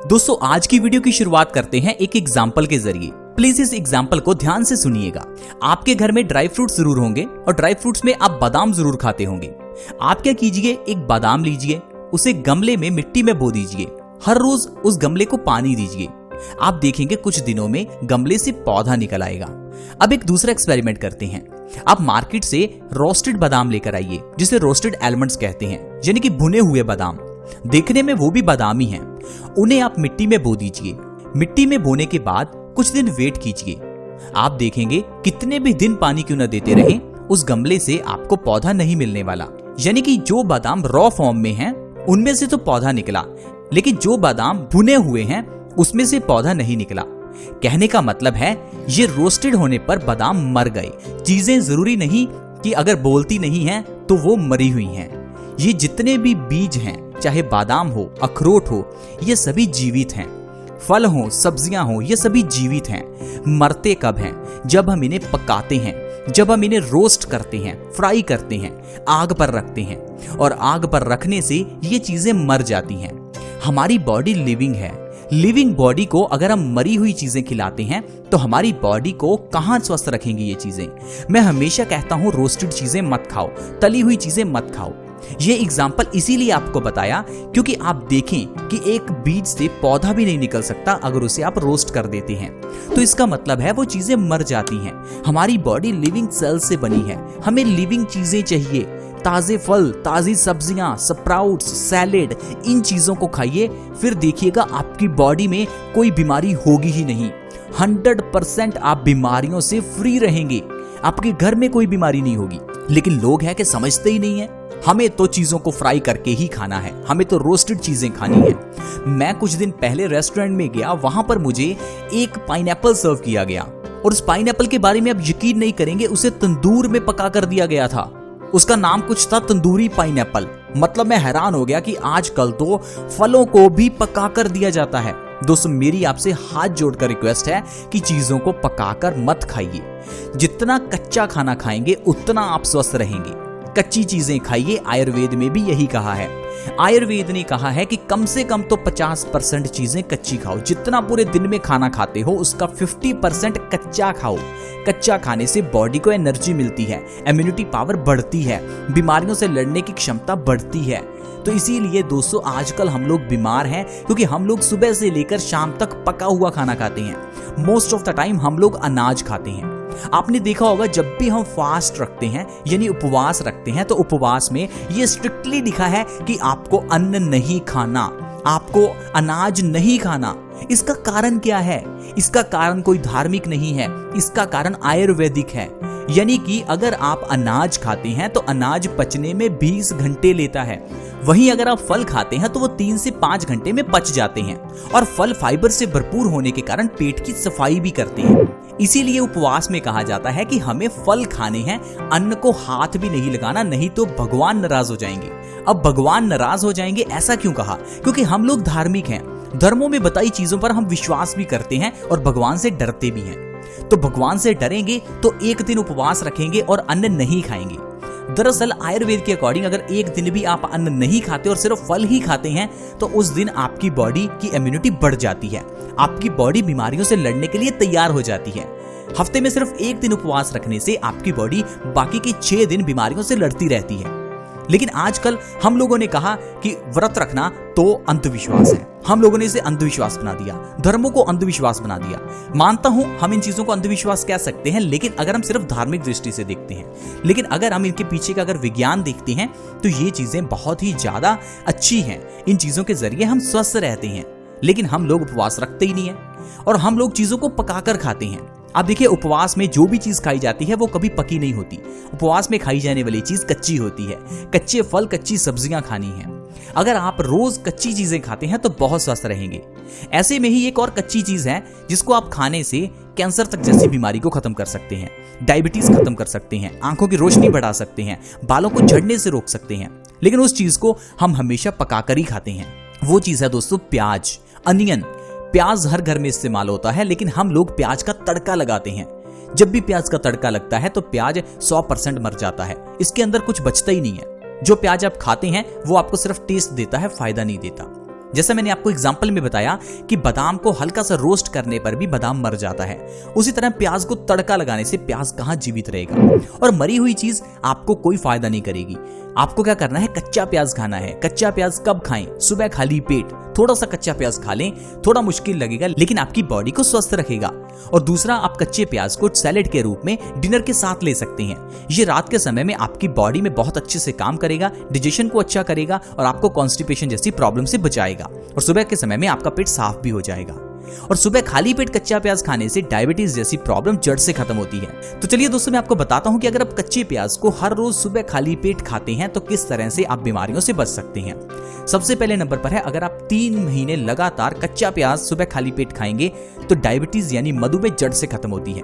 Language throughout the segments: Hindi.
दोस्तों आज की वीडियो की शुरुआत करते हैं एक एग्जाम्पल के जरिए। प्लीज इस एग्जाम्पल को ध्यान से सुनिएगा। आपके घर में ड्राई फ्रूट जरूर होंगे और ड्राई फ्रूट्स में आप बादाम जरूर खाते होंगे। आप क्या कीजिए, एक बादाम लीजिए, उसे गमले में मिट्टी में बो दीजिए। हर रोज उस गमले को पानी दीजिए। आप देखेंगे कुछ दिनों में गमले से पौधा निकल आएगा। अब एक दूसरा एक्सपेरिमेंट करते हैं। आप मार्केट से रोस्टेड बादाम लेकर आइए, जिसे रोस्टेड आलमंड्स कहते हैं, यानी कि भुने हुए बादाम। देखने में वो भी बादाम ही हैं। उन्हें आप मिट्टी में बो दीजिए। मिट्टी में बोने के बाद कुछ दिन वेट कीजिए। आप देखेंगे कितने भी दिन पानी क्यों न देते रहें, उस गमले से आपको पौधा नहीं मिलने वाला। यानी कि जो बादाम रॉ फॉर्म में हैं, उनमें से तो पौधा निकला, लेकिन जो बादाम भुने हुए हैं उसमें से पौधा नहीं निकला। कहने का मतलब है ये रोस्टेड होने पर बादाम मर गए। चीजें जरूरी नहीं कि अगर बोलती नहीं हैं तो वो मरी हुई हैं। ये जितने भी बीज हैं, चाहे बादाम हो, अखरोट हो, ये सभी जीवित हैं। फल हो, सब्जियां हो, ये सभी जीवित हैं। मरते कब हैं? जब हम इन्हें पकाते हैं, जब हम इन्हें रोस्ट करते हैं, फ्राई करते हैं, आग पर रखते हैं, और आग पर रखने से ये चीजें मर जाती हैं। हमारी बॉडी लिविंग है। लिविंग बॉडी को अगर हम मरी हुई चीजें खिलाते हैं तो हमारी बॉडी को कहां स्वस्थ रखेंगी ये चीजें। मैं हमेशा कहता हूं रोस्टेड चीजें मत खाओ, तली हुई चीजें मत खाओ। ये एग्जाम्पल इसीलिए आपको बताया क्योंकि आप देखें कि एक बीज से पौधा भी नहीं निकल सकता अगर उसे आप रोस्ट कर देते हैं। तो इसका मतलब है वो चीजें मर जाती हैं। हमारी बॉडी लिविंग सेल से बनी है। हमें लिविंग चीजें चाहिए। ताजे फल, ताजी सब्जियां, स्प्राउट्स, सैलेड, इन चीजों को खाइए। फिर देखिएगा आपकी बॉडी में कोई बीमारी होगी ही नहीं। 100% आप बीमारियों से फ्री रहेंगे। आपके घर में कोई बीमारी नहीं होगी। लेकिन लोग हैं कि समझते ही नहीं है। हमें तो चीजों को फ्राई करके ही खाना है, हमें तो रोस्टेड चीजें खानी है। मैं कुछ दिन पहले रेस्टोरेंट में गया, वहां पर मुझे एक पाइनएप्पल सर्व किया गया और उस पाइनएप्पल के बारे में आप यकीन नहीं करेंगे, उसे तंदूर में पका कर दिया गया था। उसका नाम कुछ था तंदूरी पाइनएप्पल। मतलब मैं हैरान हो गया कि आजकल तो फलों को भी पका कर दिया जाता है। दोस्तों मेरी आपसे हाथ जोड़कर रिक्वेस्ट है कि चीजों को पकाकर मत खाइए। जितना कच्चा खाना खाएंगे उतना आप स्वस्थ रहेंगे। कच्ची चीजें खाइए। आयुर्वेद में भी यही कहा है। आयुर्वेद ने कहा है कि कम से कम तो 50% चीजें कच्ची खाओ। जितना पूरे दिन में खाना खाते हो उसका 50% कच्चा खाओ। कच्चा खाने से बॉडी को एनर्जी मिलती है, इम्यूनिटी पावर बढ़ती है, बीमारियों से लड़ने की क्षमता बढ़ती है। तो इसीलिए दोस्तों आजकल हम लोग बीमार हैं क्योंकि हम लोग सुबह से लेकर शाम तक पका हुआ खाना खाते हैं। मोस्ट ऑफ द टाइम हम लोग अनाज खाते हैं। आपने देखा होगा जब भी हम फास्ट रखते हैं यानी उपवास रखते हैं तो उपवास में ये स्ट्रिक्टली लिखा है कि आपको अन्न नहीं खाना, आपको अनाज नहीं खाना। इसका कारण क्या है? इसका कारण कोई धार्मिक नहीं है, इसका कारण आयुर्वेदिक है। यानी कि अगर आप अनाज खाते हैं तो अनाज पचने में 20 घंटे लेता है। वहीं अगर आप फल खाते हैं तो वो 3 से 5 घंटे में पच जाते हैं। और फल फाइबर से भरपूर होने के कारण पेट की सफाई भी करते हैं। इसीलिए उपवास में कहा जाता है कि हमें फल खाने हैं, अन्न को हाथ भी नहीं लगाना, नहीं तो भगवान नाराज हो जाएंगे। अब भगवान नाराज हो जाएंगे ऐसा क्यों कहा? क्योंकि हम लोग धार्मिक हैं। धर्मों में बताई चीजों पर हम विश्वास भी करते हैं और भगवान से डरते भी हैं। तो भगवान से डरेंगे तो एक दिन उपवास रखेंगे और अन्न नहीं खाएंगे। दरअसल आयुर्वेद के अकॉर्डिंग अगर एक दिन भी आप अन्न नहीं खाते और सिर्फ फल ही खाते हैं तो उस दिन आपकी बॉडी की इम्यूनिटी बढ़ जाती है। आपकी बॉडी बीमारियों से लड़ने के लिए तैयार हो जाती है। हफ्ते में सिर्फ एक दिन उपवास रखने से आपकी बॉडी बाकी के 6 दिन बीमारियों से लड़ती रहती है। लेकिन आजकल हम लोगों ने कहा कि व्रत रखना तो अंधविश्वास है। हम लोगों ने इसे अंधविश्वास बना दिया, धर्मों को अंधविश्वास बना दिया। मानता हूं हम इन चीजों को अंधविश्वास कह सकते हैं, लेकिन अगर हम सिर्फ धार्मिक दृष्टि से देखते हैं, लेकिन अगर हम इनके पीछे का अगर विज्ञान देखते हैं तो ये चीजें बहुत ही ज्यादा अच्छी हैं। इन चीजों के जरिए हम स्वस्थ रहते हैं। लेकिन हम लोग उपवास रखते ही नहीं है और हम लोग चीजों को पकाकर खाते हैं। आप देखिए उपवास में जो भी चीज खाई जाती है वो कभी पकी नहीं होती। उपवास में खाई जाने वाली चीज कच्ची होती है। कच्चे फल, कच्ची सब्जियां खानी है। अगर आप रोज कच्ची चीजें खाते हैं तो बहुत स्वस्थ रहेंगे। ऐसे में ही एक और कच्ची चीज है जिसको आप खाने से कैंसर तक जैसी बीमारी को खत्म कर सकते हैं, डायबिटीज खत्म कर सकते हैं, आंखों की रोशनी बढ़ा सकते हैं, बालों को झड़ने से रोक सकते हैं। लेकिन उस चीज को हम हमेशा पकाकर ही खाते हैं। वो चीज है दोस्तों प्याज, अनियन। प्याज हर घर में इस्तेमाल होता है, लेकिन हम लोग प्याज का तड़का लगाते हैं। जब भी प्याज का तड़का लगता है तो प्याज 100% मर जाता है। इसके अंदर कुछ बचता ही नहीं है। जो प्याज आप खाते हैं वो आपको सिर्फ टेस्ट देता है, फायदा नहीं देता। जैसा मैंने आपको एग्जाम्पल में बताया कि बादाम को हल्का सा रोस्ट करने पर भी बादाम मर जाता है, उसी तरह प्याज को तड़का लगाने से प्याज कहाँ जीवित रहेगा। और मरी हुई चीज आपको कोई फायदा नहीं करेगी। आपको क्या करना है, कच्चा प्याज खाना है। कच्चा प्याज कब खाएं? सुबह खाली पेट थोड़ा सा कच्चा प्याज खा लें, थोड़ा मुश्किल लगेगा लेकिन आपकी बॉडी को स्वस्थ रखेगा। और दूसरा, आप कच्चे प्याज को सैलेड के रूप में डिनर के साथ ले सकते हैं। ये रात के समय में आपकी बॉडी में बहुत अच्छे से काम करेगा, डाइजेशन को अच्छा करेगा और आपको कॉन्स्टिपेशन जैसी प्रॉब्लम से बचाएगा। और सुबह के समय में आपका पेट साफ भी हो जाएगा। और सुबह खाली पेट कच्चा प्याज खाने से डायबिटीज जैसी प्रॉब्लम जड़ से खत्म होती है। तो चलिए दोस्तों, मैं आपको बताता हूं कि अगर आप कच्चे प्याज को हर रोज सुबह खाली पेट खाते हैं तो किस तरह से आप बीमारियों से बच सकते हैं। सबसे पहले नंबर पर है, अगर आप 3 महीने लगातार कच्चा प्याज सुबह खाली पेट खाएंगे तो डायबिटीज यानी मधुमेह जड़ से खत्म होती है।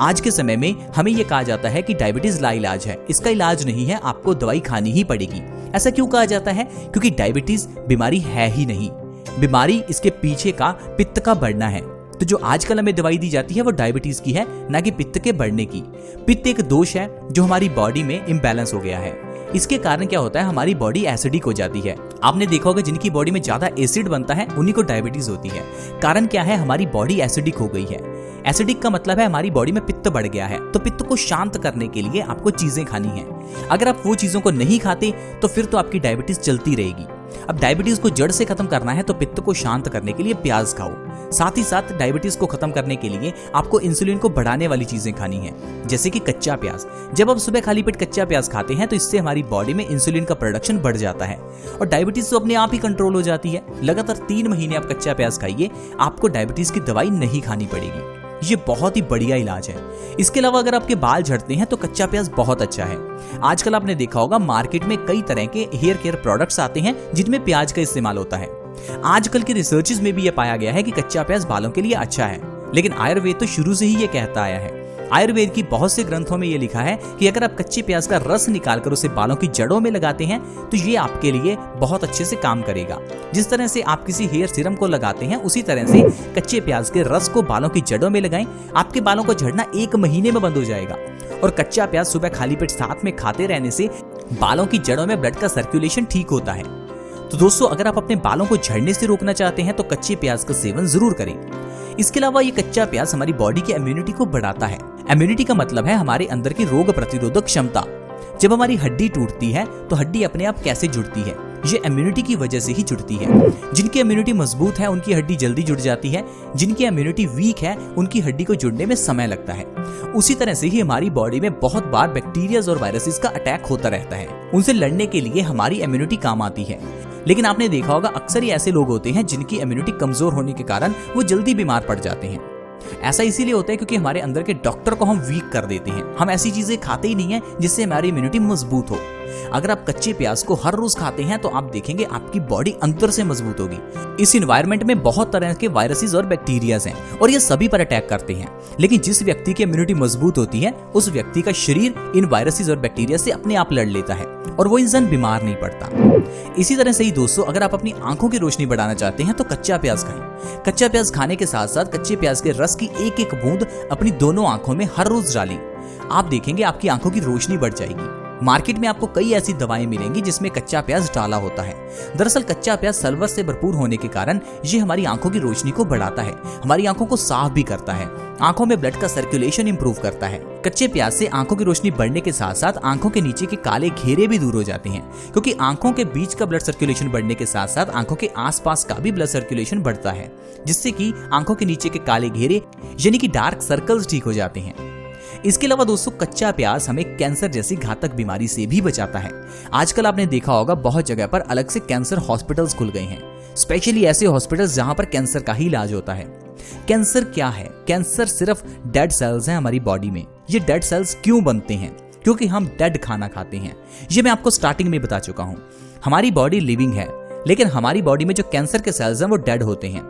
आज के समय में हमें यह कहा जाता है कि डायबिटीज लाइलाज है, इसका इलाज नहीं है, आपको दवाई खानी ही पड़ेगी। ऐसा क्यों कहा जाता है? क्योंकि डायबिटीज बीमारी है ही नहीं, बीमारी इसके पीछे का पित्त का बढ़ना है। तो जो आजकल हमें दवाई दी जाती है वो डायबिटीज की है, ना कि पित्त के बढ़ने की। पित्त एक दोष है जो हमारी बॉडी में इम्बैलेंस हो गया है। इसके कारण क्या होता है, हमारी बॉडी एसिडिक हो जाती है। आपने देखा होगा जिनकी बॉडी में ज्यादा एसिड बनता है उन्हीं को डायबिटीज होती है। कारण क्या है, हमारी बॉडी एसिडिक हो गई है। एसिडिक का मतलब है हमारी बॉडी में पित्त बढ़ गया है। तो पित्त को शांत करने के लिए आपको चीजें खानी है। अगर आप वो चीजों को नहीं खाते तो फिर तो आपकी डायबिटीज चलती रहेगी। अब डायबिटीज को जड़ से खत्म करना है तो पित्त को शांत करने के लिए प्याज खाओ। साथ ही साथ डायबिटीज को खत्म करने के लिए आपको इंसुलिन को बढ़ाने वाली चीजें खानी है, जैसे कि कच्चा प्याज। जब आप सुबह खाली पेट कच्चा प्याज खाते हैं तो इससे हमारी बॉडी में इंसुलिन का प्रोडक्शन बढ़ जाता है और डायबिटीज तो अपने आप ही कंट्रोल हो जाती है। लगातार 3 महीने आप कच्चा प्याज खाइए, आपको डायबिटीज की दवाई नहीं खानी पड़ेगी। ये बहुत ही बढ़िया इलाज है। इसके अलावा अगर आपके बाल झड़ते हैं तो कच्चा प्याज बहुत अच्छा है। आजकल आपने देखा होगा मार्केट में कई तरह के हेयर केयर प्रोडक्ट्स आते हैं जिनमें प्याज का इस्तेमाल होता है। आजकल के रिसर्चेस में भी यह पाया गया है कि कच्चा प्याज बालों के लिए अच्छा है, लेकिन आयुर्वेद तो शुरू से ही ये कहता आया है। आयुर्वेद की बहुत से ग्रंथों में ये लिखा है कि अगर आप कच्चे प्याज का रस निकालकर उसे बालों की जड़ों में लगाते हैं तो ये आपके लिए बहुत अच्छे से काम करेगा। जिस तरह से आप किसी हेयर सीरम को लगाते हैं उसी तरह से कच्चे प्याज के रस को बालों की जड़ों में लगाएं, आपके बालों को झड़ना 1 महीने में बंद हो जाएगा। और कच्चा प्याज सुबह खाली पेट साथ में खाते रहने से बालों की जड़ों में ब्लड का सर्कुलेशन ठीक होता है। तो दोस्तों, अगर आप अपने बालों को झड़ने से रोकना चाहते हैं तो कच्चे प्याज का सेवन जरूर करें। इसके अलावा ये कच्चा प्याज हमारी बॉडी की इम्यूनिटी को बढ़ाता है। इम्यूनिटी का मतलब है हमारे अंदर की रोग प्रतिरोधक क्षमता। जब हमारी हड्डी टूटती है तो हड्डी अपने आप कैसे जुड़ती है? ये इम्यूनिटी की वजह से ही जुड़ती है। जिनकी इम्यूनिटी मजबूत है उनकी हड्डी जल्दी जुड़ जाती है, जिनकी इम्यूनिटी वीक है उनकी हड्डी को जुड़ने में समय लगता है। उसी तरह से ही हमारी बॉडी में बहुत बार बैक्टीरिया और वायरसेस का अटैक होता रहता है। उनसे लड़ने के लिए हमारी इम्यूनिटी काम आती है। लेकिन आपने देखा होगा अक्सर ही ऐसे लोग होते हैं जिनकी इम्यूनिटी कमजोर होने के कारण वो जल्दी बीमार पड़ जाते हैं। ऐसा इसीलिए होता है क्योंकि हमारे अंदर के डॉक्टर को हम वीक कर देते हैं। हम ऐसी चीजें खाते ही नहीं है जिससे हमारी इम्यूनिटी मजबूत हो। अगर आप कच्चे प्याज को हर रोज खाते हैं तो आप देखेंगे आपकी बॉडी अंदर से मजबूत होगी। इस एनवायरनमेंट में बहुत तरह के वायरसेस और बैक्टीरियाज हैं और ये सभी पर अटैक करते हैं। लेकिन जिस व्यक्ति की इम्यूनिटी मजबूत होती है उस व्यक्ति का शरीर इन वायरसेस और बैक्टीरिया से अपने आप लड़ लेता है और वो इंसान बीमार नहीं पड़ता। इसी तरह से ही दोस्तों, अगर आप अपनी आंखों की रोशनी बढ़ाना चाहते हैं तो कच्चा प्याज खाएं। कच्चा प्याज खाने के साथ साथ कच्चे प्याज के रस की एक बूंद अपनी दोनों आंखों में हर रोज डालें। आप देखेंगे आपकी आंखों की रोशनी बढ़ जाएगी। मार्केट में आपको कई ऐसी दवाएं मिलेंगी जिसमें कच्चा प्याज डाला होता है। दरअसल कच्चा प्याज सल्फर से भरपूर होने के कारण ये हमारी आंखों की रोशनी को बढ़ाता है, हमारी आंखों को साफ भी करता है, आंखों में ब्लड का सर्कुलेशन इंप्रूव करता है। कच्चे प्याज से आंखों की रोशनी बढ़ने के साथ साथ आंखों के नीचे के काले घेरे भी दूर हो जाते हैं, क्योंकि आंखों के बीच का ब्लड सर्कुलेशन बढ़ने के साथ साथ आंखों के आसपास का भी ब्लड सर्कुलेशन बढ़ता है, जिससे कि आंखों के नीचे के काले घेरे यानी कि डार्क सर्कल्स ठीक हो जाते हैं। इसके अलावा दोस्तों, कच्चा प्याज हमें कैंसर जैसी घातक बीमारी से भी बचाता है। आजकल आपने देखा होगा बहुत जगह पर अलग से कैंसर हॉस्पिटल्स खुल गए हैं, स्पेशली ऐसे हॉस्पिटल्स जहां पर कैंसर का ही इलाज होता है। कैंसर क्या है? कैंसर सिर्फ डेड सेल्स हैं हमारी बॉडी में। ये डेड सेल्स क्यों बनते हैं? क्योंकि हम डेड खाना खाते हैं। ये मैं आपको स्टार्टिंग में बता चुका हूं। हमारी बॉडी लिविंग है, लेकिन हमारी बॉडी में जो कैंसर के सेल्स हैं वो डेड होते हैं।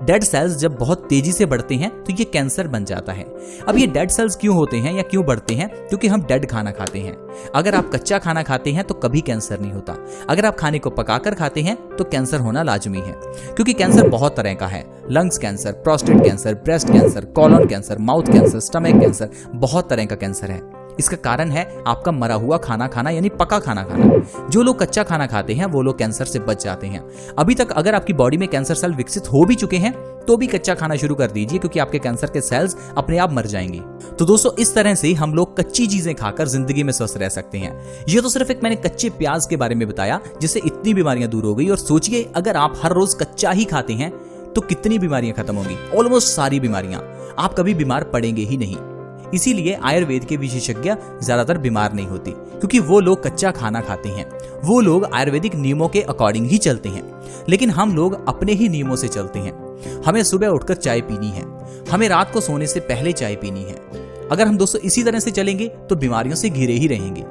डेड सेल्स जब बहुत तेजी से बढ़ते हैं तो ये कैंसर बन जाता है। अब ये डेड सेल्स क्यों होते हैं या क्यों बढ़ते हैं? क्योंकि हम डेड खाना खाते हैं। अगर आप कच्चा खाना खाते हैं तो कभी कैंसर नहीं होता। अगर आप खाने को पकाकर खाते हैं तो कैंसर होना लाजमी है, क्योंकि कैंसर बहुत तरह का है। Lungs cancer, prostate cancer, breast cancer, colon cancer, mouth cancer, stomach cancer, बहुत तरह का कैंसर है। इसका कारण है आपका मरा हुआ खाना खाना, यानी पका खाना खाना। जो लोग कच्चा खाना खाते हैं वो लोग कैंसर से बच जाते हैं। अभी तक अगर आपकी बॉडी में कैंसर सेल विकसित हो भी चुके हैं तो भी कच्चा खाना शुरू कर दीजिए, क्योंकि आपके कैंसर के सेल्स अपने आप मर जाएंगे। तो दोस्तों, इस तरह से हम लोग कच्ची चीजें खाकर जिंदगी में स्वस्थ रह सकते हैं। ये तो सिर्फ एक मैंने कच्चे प्याज के बारे में बताया जिससे इतनी बीमारियां दूर हो गई। और सोचिए, अगर आप हर रोज कच्चा ही खाते हैं तो कितनी बीमारियां खत्म होंगी। ऑलमोस्ट सारी बीमारियां, आप कभी बीमार पड़ेंगे ही नहीं। इसीलिए आयुर्वेद के विशेषज्ञ ज्यादातर बीमार नहीं होते, क्योंकि वो लोग कच्चा खाना खाते हैं। वो लोग आयुर्वेदिक नियमों के अकॉर्डिंग ही चलते हैं। लेकिन हम लोग अपने ही नियमों से चलते हैं। हमें सुबह उठकर चाय पीनी है, हमें रात को सोने से पहले चाय पीनी है। अगर हम दोस्तों इसी तरह से चलेंगे तो बीमारियों से घिरे ही रहेंगे।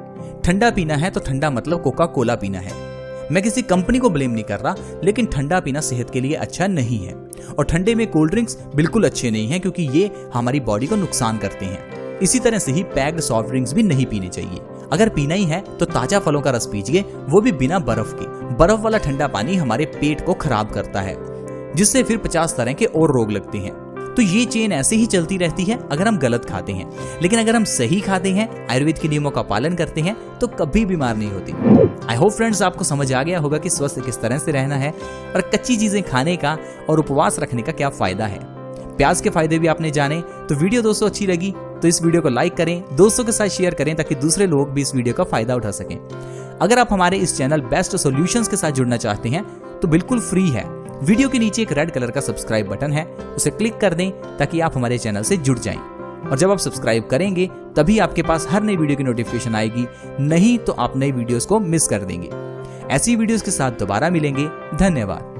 ठंडा पीना है तो ठंडा मतलब कोका कोला पीना है। मैं किसी कंपनी को ब्लेम नहीं कर रहा, लेकिन ठंडा पीना सेहत के लिए अच्छा नहीं है। और ठंडे में कोल्ड ड्रिंक्स बिल्कुल अच्छे नहीं हैं, क्योंकि ये हमारी बॉडी को नुकसान करते हैं। इसी तरह से ही पैक्ड सॉफ्ट ड्रिंक्स भी नहीं पीने चाहिए। अगर पीना ही है तो ताजा फलों का रस पीजिए, वो भी बिना बर्फ के। बर्फ वाला ठंडा पानी हमारे पेट को खराब करता है, जिससे फिर 50 तरह के और रोग लगते हैं। तो ये चेन ऐसे ही चलती रहती है अगर हम गलत खाते हैं। लेकिन अगर हम सही खाते हैं, आयुर्वेद के नियमों का पालन करते हैं, तो कभी बीमार नहीं होती। आई होप फ्रेंड्स, आपको समझ आ गया होगा कि स्वस्थ किस तरह से रहना है और कच्ची चीजें खाने का और उपवास रखने का क्या फायदा है। प्याज के फायदे भी आपने जाने। तो वीडियो दोस्तों अच्छी लगी तो इस वीडियो को लाइक करें, दोस्तों के साथ शेयर करें, ताकि दूसरे लोग भी इस वीडियो का फायदा उठा सकें। अगर आप हमारे इस चैनल बेस्ट सॉल्यूशंस के साथ जुड़ना चाहते हैं तो बिल्कुल फ्री है। वीडियो के नीचे एक रेड कलर का सब्सक्राइब बटन है, उसे क्लिक कर दें ताकि आप हमारे चैनल से जुड़ जाएं। और जब आप सब्सक्राइब करेंगे तभी आपके पास हर नई वीडियो की नोटिफिकेशन आएगी, नहीं तो आप नई वीडियोस को मिस कर देंगे। ऐसी वीडियोस के साथ दोबारा मिलेंगे। धन्यवाद।